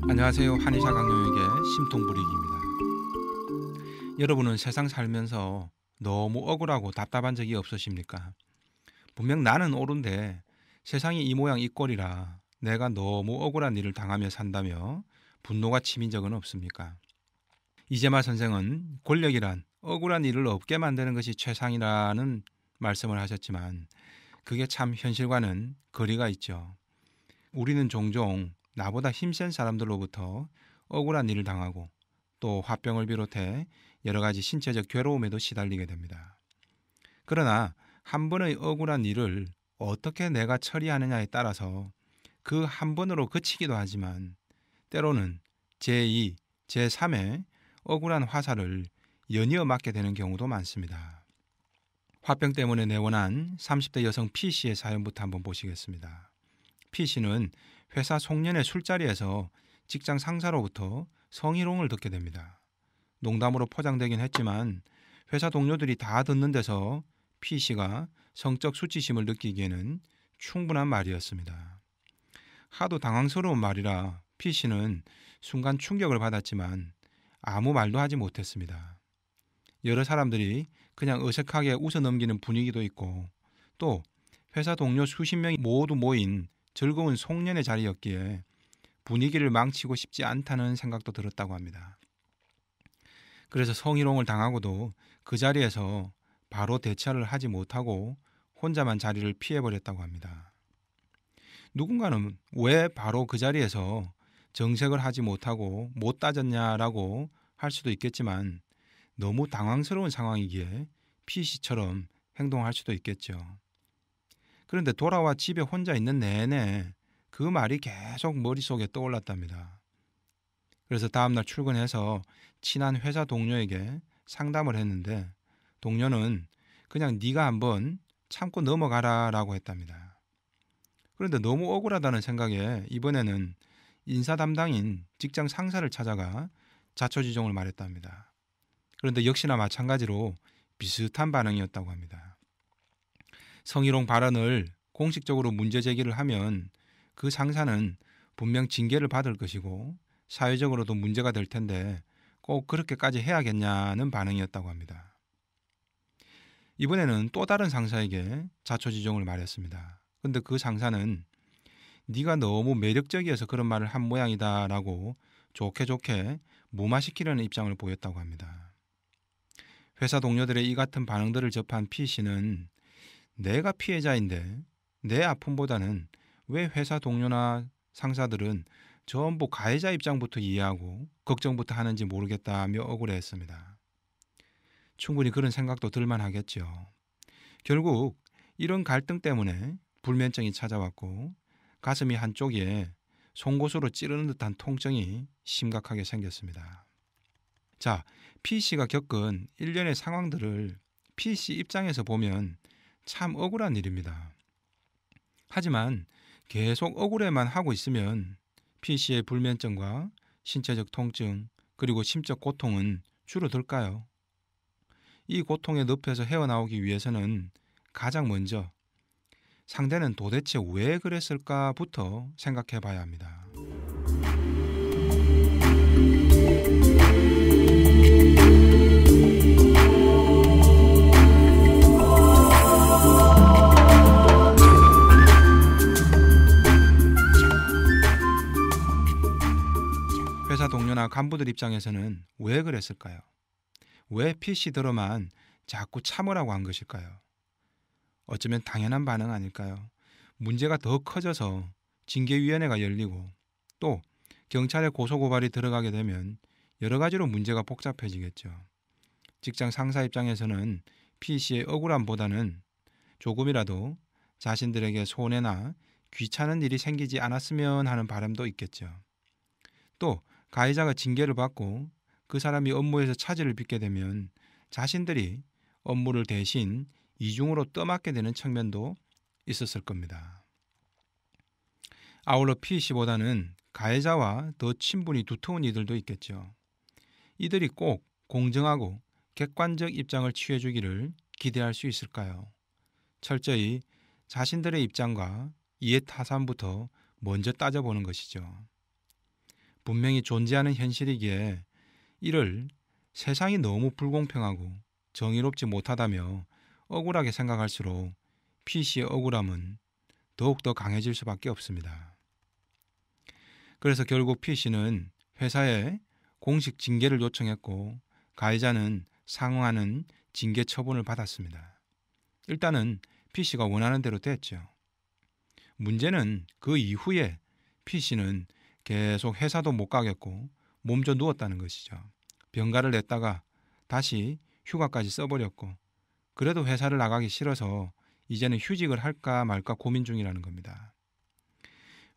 안녕하세요. 한의사 강용익의 심통부리기입니다. 여러분은 세상 살면서 너무 억울하고 답답한 적이 없으십니까? 분명 나는 옳은데 세상이 이 모양 이 꼴이라 내가 너무 억울한 일을 당하며 산다며 분노가 치민 적은 없습니까? 이재마 선생은 권력이란 억울한 일을 없게 만드는 것이 최상이라는 말씀을 하셨지만 그게 참 현실과는 거리가 있죠. 우리는 종종 나보다 힘센 사람들로부터 억울한 일을 당하고 또 화병을 비롯해 여러 가지 신체적 괴로움에도 시달리게 됩니다. 그러나 한 번의 억울한 일을 어떻게 내가 처리하느냐에 따라서 그 한 번으로 그치기도 하지만 때로는 제2, 제3의 억울한 화살을 연이어 맞게 되는 경우도 많습니다. 화병 때문에 내원한 30대 여성 P씨의 사연부터 한번 보시겠습니다. P씨는 회사 송년회 술자리에서 직장 상사로부터 성희롱을 듣게 됩니다. 농담으로 포장되긴 했지만 회사 동료들이 다 듣는 데서 P씨가 성적 수치심을 느끼기에는 충분한 말이었습니다. 하도 당황스러운 말이라 P씨는 순간 충격을 받았지만 아무 말도 하지 못했습니다. 여러 사람들이 그냥 어색하게 웃어넘기는 분위기도 있고 또 회사 동료 수십 명이 모두 모인 즐거운 송년회 자리였기에 분위기를 망치고 싶지 않다는 생각도 들었다고 합니다. 그래서 성희롱을 당하고도 그 자리에서 바로 대처를 하지 못하고 혼자만 자리를 피해버렸다고 합니다. 누군가는 왜 바로 그 자리에서 정색을 하지 못하고 못 따졌냐라고 할 수도 있겠지만 너무 당황스러운 상황이기에 P씨처럼 행동할 수도 있겠죠. 그런데 돌아와 집에 혼자 있는 내내 그 말이 계속 머릿속에 떠올랐답니다. 그래서 다음날 출근해서 친한 회사 동료에게 상담을 했는데 동료는 그냥 네가 한번 참고 넘어가라 라고 했답니다. 그런데 너무 억울하다는 생각에 이번에는 인사 담당인 직장 상사를 찾아가 자초지종을 말했답니다. 그런데 역시나 마찬가지로 비슷한 반응이었다고 합니다. 성희롱 발언을 공식적으로 문제 제기를 하면 그 상사는 분명 징계를 받을 것이고 사회적으로도 문제가 될 텐데 꼭 그렇게까지 해야겠냐는 반응이었다고 합니다. 이번에는 또 다른 상사에게 자초지종을 말했습니다. 근데 그 상사는 네가 너무 매력적이어서 그런 말을 한 모양이다 라고 좋게 무마시키려는 입장을 보였다고 합니다. 회사 동료들의 이 같은 반응들을 접한 P씨는 내가 피해자인데 내 아픔보다는 왜 회사 동료나 상사들은 전부 가해자 입장부터 이해하고 걱정부터 하는지 모르겠다며 억울해했습니다. 충분히 그런 생각도 들만 하겠죠. 결국 이런 갈등 때문에 불면증이 찾아왔고 가슴이 한쪽에 송곳으로 찌르는 듯한 통증이 심각하게 생겼습니다. 자, P씨가 겪은 일련의 상황들을 P씨 입장에서 보면 참 억울한 일입니다. 하지만 계속 억울해만 하고 있으면 P씨의 불면증과 신체적 통증 그리고 심적 고통은 줄어들까요? 이 고통의 늪에서 헤어나오기 위해서는 가장 먼저 상대는 도대체 왜 그랬을까부터 생각해 봐야 합니다. 회사 동료나 간부들 입장에서는 왜 그랬을까요? 왜 P씨들어만 자꾸 참으라고 한 것일까요? 어쩌면 당연한 반응 아닐까요? 문제가 더 커져서 징계위원회가 열리고 또 경찰에 고소고발이 들어가게 되면 여러 가지로 문제가 복잡해지겠죠. 직장 상사 입장에서는 P씨의 억울함보다는 조금이라도 자신들에게 손해나 귀찮은 일이 생기지 않았으면 하는 바람도 있겠죠. 또 가해자가 징계를 받고 그 사람이 업무에서 차질을 빚게 되면 자신들이 업무를 대신 이중으로 떠맡게 되는 측면도 있었을 겁니다. 아울러 P씨보다는 가해자와 더 친분이 두터운 이들도 있겠죠. 이들이 꼭 공정하고 객관적 입장을 취해주기를 기대할 수 있을까요? 철저히 자신들의 입장과 이해타산부터 먼저 따져보는 것이죠. 분명히 존재하는 현실이기에 이를 세상이 너무 불공평하고 정의롭지 못하다며 억울하게 생각할수록 P씨의 억울함은 더욱더 강해질 수밖에 없습니다. 그래서 결국 P씨는 회사에 공식 징계를 요청했고 가해자는 상응하는 징계 처분을 받았습니다. 일단은 P씨가 원하는 대로 됐죠. 문제는 그 이후에 P씨는 계속 회사도 못 가겠고 몸져 누웠다는 것이죠. 병가를 냈다가 다시 휴가까지 써버렸고 그래도 회사를 나가기 싫어서 이제는 휴직을 할까 말까 고민 중이라는 겁니다.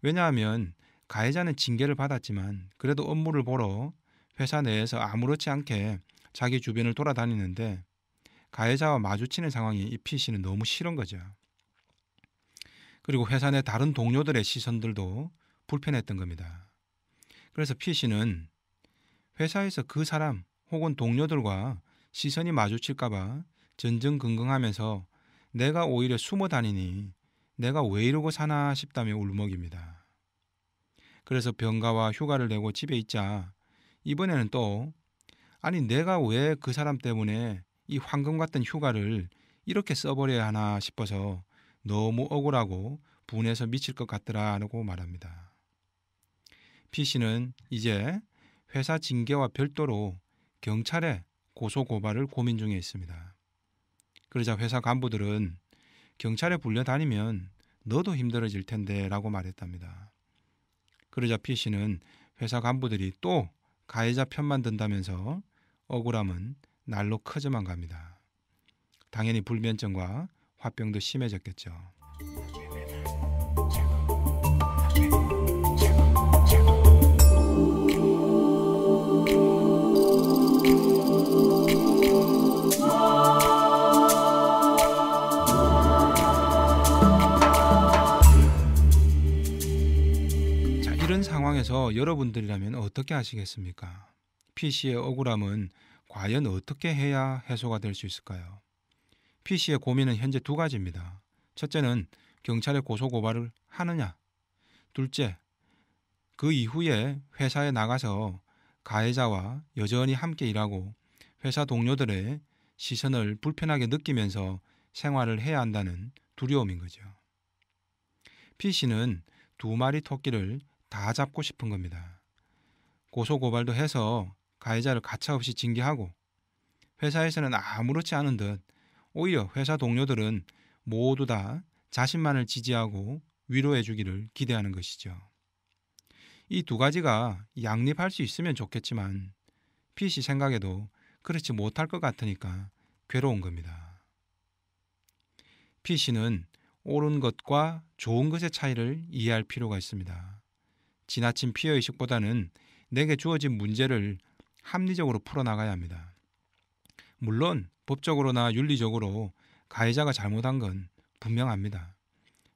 왜냐하면 가해자는 징계를 받았지만 그래도 업무를 보러 회사 내에서 아무렇지 않게 자기 주변을 돌아다니는데 가해자와 마주치는 상황이 이 P씨는 너무 싫은 거죠. 그리고 회사 내 다른 동료들의 시선들도 불편했던 겁니다. 그래서 P씨는 회사에서 그 사람 혹은 동료들과 시선이 마주칠까봐 전전긍긍하면서 내가 오히려 숨어 다니니 내가 왜 이러고 사나 싶다며 울먹입니다. 그래서 병가와 휴가를 내고 집에 있자 이번에는 또 아니 내가 왜 그 사람 때문에 이 황금 같은 휴가를 이렇게 써버려야 하나 싶어서 너무 억울하고 분해서 미칠 것 같더라라고 말합니다. P씨는 이제 회사 징계와 별도로 경찰에 고소고발을 고민 중에 있습니다. 그러자 회사 간부들은 경찰에 불려다니면 너도 힘들어질 텐데 라고 말했답니다. 그러자 P씨는 회사 간부들이 또 가해자 편만 든다면서 억울함은 날로 커져만 갑니다. 당연히 불면증과 화병도 심해졌겠죠. 자, 이런 상황에서 여러분들이라면 어떻게 하시겠습니까? P씨의 억울함은 과연 어떻게 해야 해소가 될 수 있을까요? P씨의 고민은 현재 두 가지입니다. 첫째는 경찰에 고소고발을 하느냐. 둘째, 그 이후에 회사에 나가서 가해자와 여전히 함께 일하고 회사 동료들의 시선을 불편하게 느끼면서 생활을 해야 한다는 두려움인 거죠. P씨는 두 마리 토끼를 다 잡고 싶은 겁니다. 고소고발도 해서 가해자를 가차없이 징계하고 회사에서는 아무렇지 않은 듯 오히려 회사 동료들은 모두 다 자신만을 지지하고 위로해 주기를 기대하는 것이죠. 이 두 가지가 양립할 수 있으면 좋겠지만 P씨 생각에도 그렇지 못할 것 같으니까 괴로운 겁니다. P씨는 옳은 것과 좋은 것의 차이를 이해할 필요가 있습니다. 지나친 피해의식보다는 내게 주어진 문제를 합리적으로 풀어나가야 합니다. 물론 법적으로나 윤리적으로 가해자가 잘못한 건 분명합니다.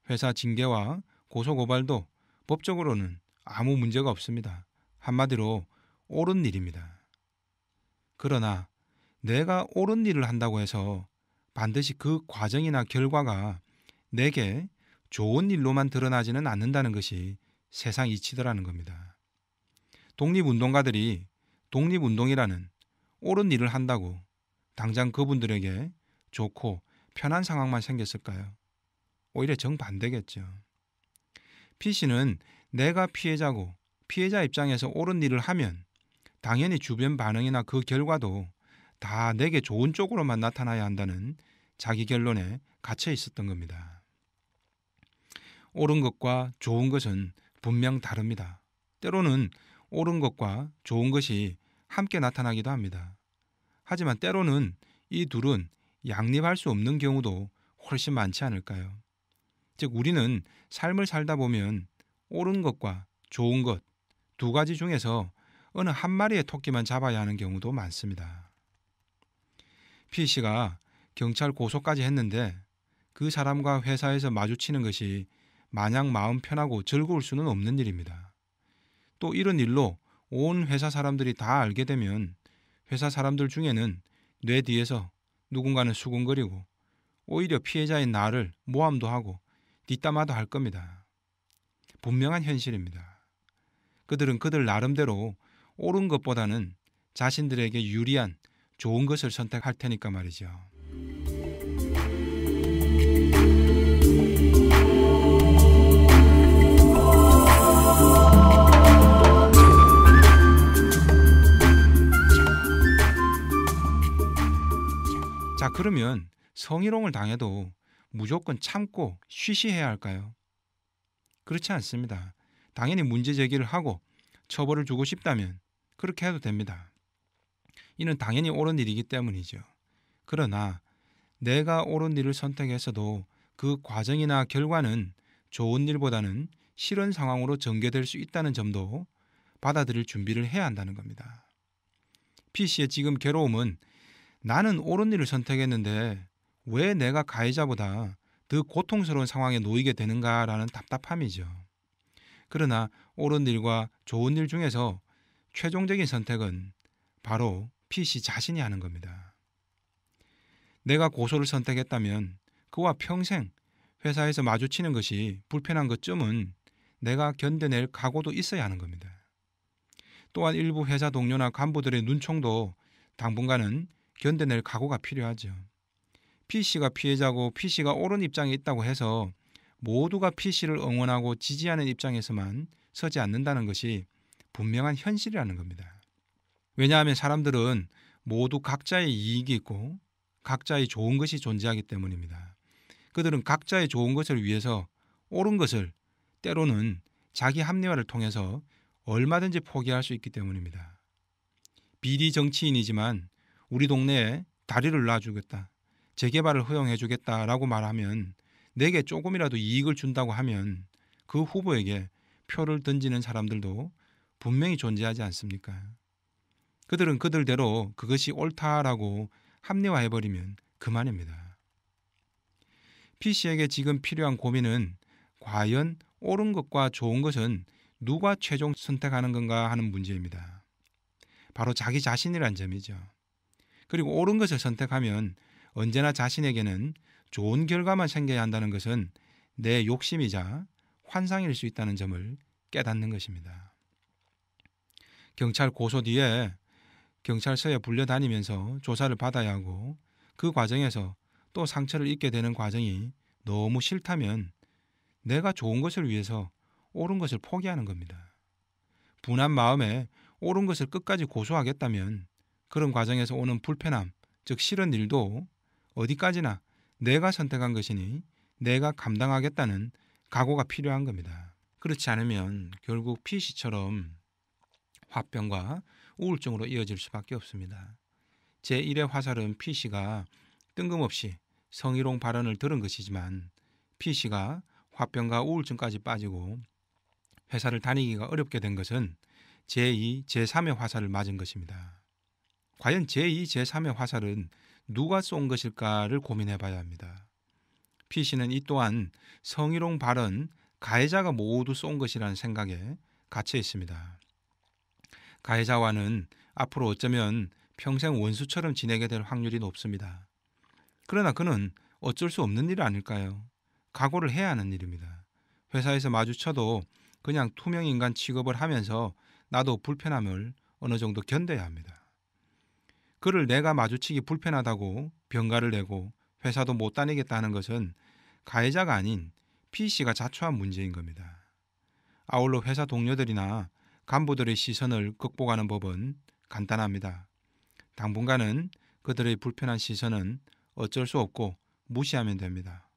회사 징계와 고소고발도 법적으로는 아무 문제가 없습니다. 한마디로 옳은 일입니다. 그러나 내가 옳은 일을 한다고 해서 반드시 그 과정이나 결과가 내게 좋은 일로만 드러나지는 않는다는 것이 세상 이치더라는 겁니다. 독립운동가들이 독립운동이라는 옳은 일을 한다고 당장 그분들에게 좋고 편한 상황만 생겼을까요? 오히려 정반대겠죠. P씨는 내가 피해자고 피해자 입장에서 옳은 일을 하면 당연히 주변 반응이나 그 결과도 다 내게 좋은 쪽으로만 나타나야 한다는 자기 결론에 갇혀 있었던 겁니다. 옳은 것과 좋은 것은 분명 다릅니다. 때로는 옳은 것과 좋은 것이 함께 나타나기도 합니다. 하지만 때로는 이 둘은 양립할 수 없는 경우도 훨씬 많지 않을까요? 즉 우리는 삶을 살다 보면 옳은 것과 좋은 것 두 가지 중에서 어느 한 마리의 토끼만 잡아야 하는 경우도 많습니다. P씨가 경찰 고소까지 했는데 그 사람과 회사에서 마주치는 것이 마냥 마음 편하고 즐거울 수는 없는 일입니다. 또 이런 일로 온 회사 사람들이 다 알게 되면 회사 사람들 중에는 뇌 뒤에서 누군가는 수군거리고 오히려 피해자인 나를 모함도 하고 뒷담화도 할 겁니다. 분명한 현실입니다. 그들은 그들 나름대로 옳은 것보다는 자신들에게 유리한 좋은 것을 선택할 테니까 말이죠. 자, 그러면 성희롱을 당해도 무조건 참고 쉬쉬해야 할까요? 그렇지 않습니다. 당연히 문제 제기를 하고 처벌을 주고 싶다면 그렇게 해도 됩니다. 이는 당연히 옳은 일이기 때문이죠. 그러나 내가 옳은 일을 선택했어도 그 과정이나 결과는 좋은 일보다는 싫은 상황으로 전개될 수 있다는 점도 받아들일 준비를 해야 한다는 겁니다. P씨의 지금 괴로움은 나는 옳은 일을 선택했는데 왜 내가 가해자보다 더 고통스러운 상황에 놓이게 되는가라는 답답함이죠. 그러나 옳은 일과 좋은 일 중에서 최종적인 선택은 바로 P씨 자신이 하는 겁니다. 내가 고소를 선택했다면 그와 평생 회사에서 마주치는 것이 불편한 것쯤은 내가 견뎌낼 각오도 있어야 하는 겁니다. 또한 일부 회사 동료나 간부들의 눈총도 당분간은 견뎌낼 각오가 필요하죠. P씨가 피해자고 P씨가 옳은 입장에 있다고 해서 모두가 P씨를 응원하고 지지하는 입장에서만 서지 않는다는 것이 분명한 현실이라는 겁니다. 왜냐하면 사람들은 모두 각자의 이익이 있고 각자의 좋은 것이 존재하기 때문입니다. 그들은 각자의 좋은 것을 위해서 옳은 것을 때로는 자기 합리화를 통해서 얼마든지 포기할 수 있기 때문입니다. 비리 정치인이지만 우리 동네에 다리를 놔주겠다, 재개발을 허용해주겠다라고 말하면 내게 조금이라도 이익을 준다고 하면 그 후보에게 표를 던지는 사람들도 분명히 존재하지 않습니까? 그들은 그들대로 그것이 옳다라고 합리화해버리면 그만입니다. P씨에게 지금 필요한 고민은 과연 옳은 것과 좋은 것은 누가 최종 선택하는 건가 하는 문제입니다. 바로 자기 자신이란 점이죠. 그리고 옳은 것을 선택하면 언제나 자신에게는 좋은 결과만 생겨야 한다는 것은 내 욕심이자 환상일 수 있다는 점을 깨닫는 것입니다. 경찰 고소 뒤에 경찰서에 불려다니면서 조사를 받아야 하고 그 과정에서 또 상처를 입게 되는 과정이 너무 싫다면 내가 좋은 것을 위해서 옳은 것을 포기하는 겁니다. 분한 마음에 옳은 것을 끝까지 고수하겠다면 그런 과정에서 오는 불편함, 즉 싫은 일도 어디까지나 내가 선택한 것이니 내가 감당하겠다는 각오가 필요한 겁니다. 그렇지 않으면 결국 P씨처럼 화병과 우울증으로 이어질 수밖에 없습니다. 제1의 화살은 P씨가 뜬금없이 성희롱 발언을 들은 것이지만 P씨가 화병과 우울증까지 빠지고 회사를 다니기가 어렵게 된 것은 제2, 제3의 화살을 맞은 것입니다. 과연 제2, 제3의 화살은 누가 쏜 것일까를 고민해 봐야 합니다. P씨는 이 또한 성희롱 발언 가해자가 모두 쏜 것이라는 생각에 갇혀 있습니다. 가해자와는 앞으로 어쩌면 평생 원수처럼 지내게 될 확률이 높습니다. 그러나 그는 어쩔 수 없는 일 아닐까요? 각오를 해야 하는 일입니다. 회사에서 마주쳐도 그냥 투명인간 취급을 하면서 나도 불편함을 어느 정도 견뎌야 합니다. 그를 내가 마주치기 불편하다고 병가를 내고 회사도 못 다니겠다는 것은 가해자가 아닌 P씨가 자초한 문제인 겁니다. 아울러 회사 동료들이나 간부들의 시선을 극복하는 법은 간단합니다. 당분간은 그들의 불편한 시선은 어쩔 수 없고 무시하면 됩니다.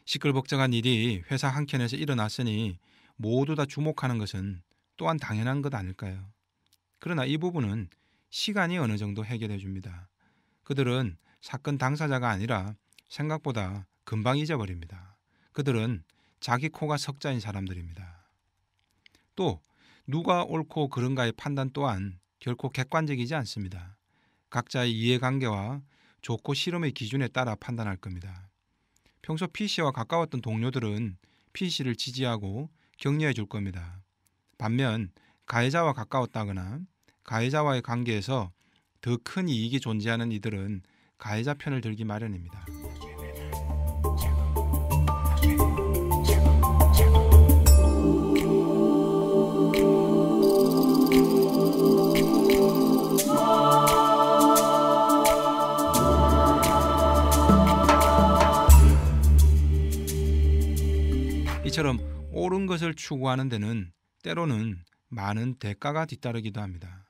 시끌벅적한 일이 회사 한켠에서 일어났으니 모두 다 주목하는 것은 또한 당연한 것 아닐까요? 그러나 이 부분은 시간이 어느 정도 해결해 줍니다. 그들은 사건 당사자가 아니라 생각보다 금방 잊어버립니다. 그들은 자기 코가 석자인 사람들입니다. 또 누가 옳고 그른가의 판단 또한 결코 객관적이지 않습니다. 각자의 이해관계와 좋고 싫음의 기준에 따라 판단할 겁니다. 평소 P씨와 가까웠던 동료들은 P씨를 지지하고 격려해 줄 겁니다. 반면 가해자와 가까웠다거나 가해자와의 관계에서 더 큰 이익이 존재하는 이들은 가해자 편을 들기 마련입니다. 이처럼 옳은 것을 추구하는 데는 때로는 많은 대가가 뒤따르기도 합니다.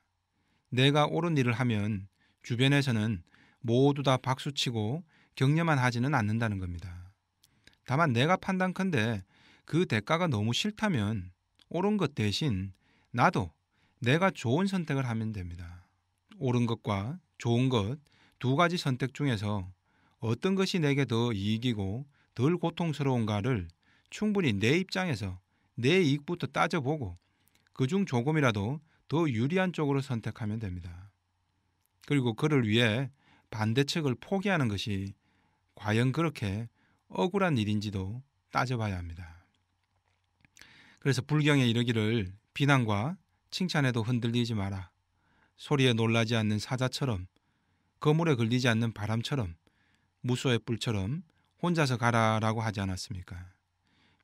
내가 옳은 일을 하면 주변에서는 모두 다 박수치고 격려만 하지는 않는다는 겁니다. 다만 내가 판단컨대 그 대가가 너무 싫다면 옳은 것 대신 나도 내가 좋은 선택을 하면 됩니다. 옳은 것과 좋은 것 두 가지 선택 중에서 어떤 것이 내게 더 이익이고 덜 고통스러운가를 충분히 내 입장에서 내 이익부터 따져보고 그중 조금이라도 더 유리한 쪽으로 선택하면 됩니다. 그리고 그를 위해 반대측을 포기하는 것이 과연 그렇게 억울한 일인지도 따져봐야 합니다. 그래서 불경에 이르기를 비난과 칭찬에도 흔들리지 마라. 소리에 놀라지 않는 사자처럼 거물에 걸리지 않는 바람처럼 무소의 뿔처럼 혼자서 가라라고 하지 않았습니까?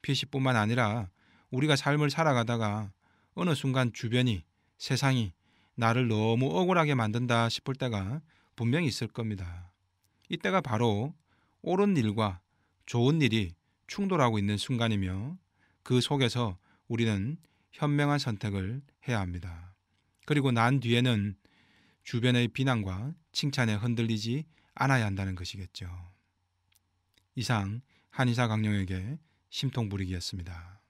P씨뿐만 아니라 우리가 삶을 살아가다가 어느 순간 주변이 세상이 나를 너무 억울하게 만든다 싶을 때가 분명히 있을 겁니다. 이때가 바로 옳은 일과 좋은 일이 충돌하고 있는 순간이며 그 속에서 우리는 현명한 선택을 해야 합니다. 그리고 난 뒤에는 주변의 비난과 칭찬에 흔들리지 않아야 한다는 것이겠죠. 이상 한의사 강령에게 심통부리기였습니다.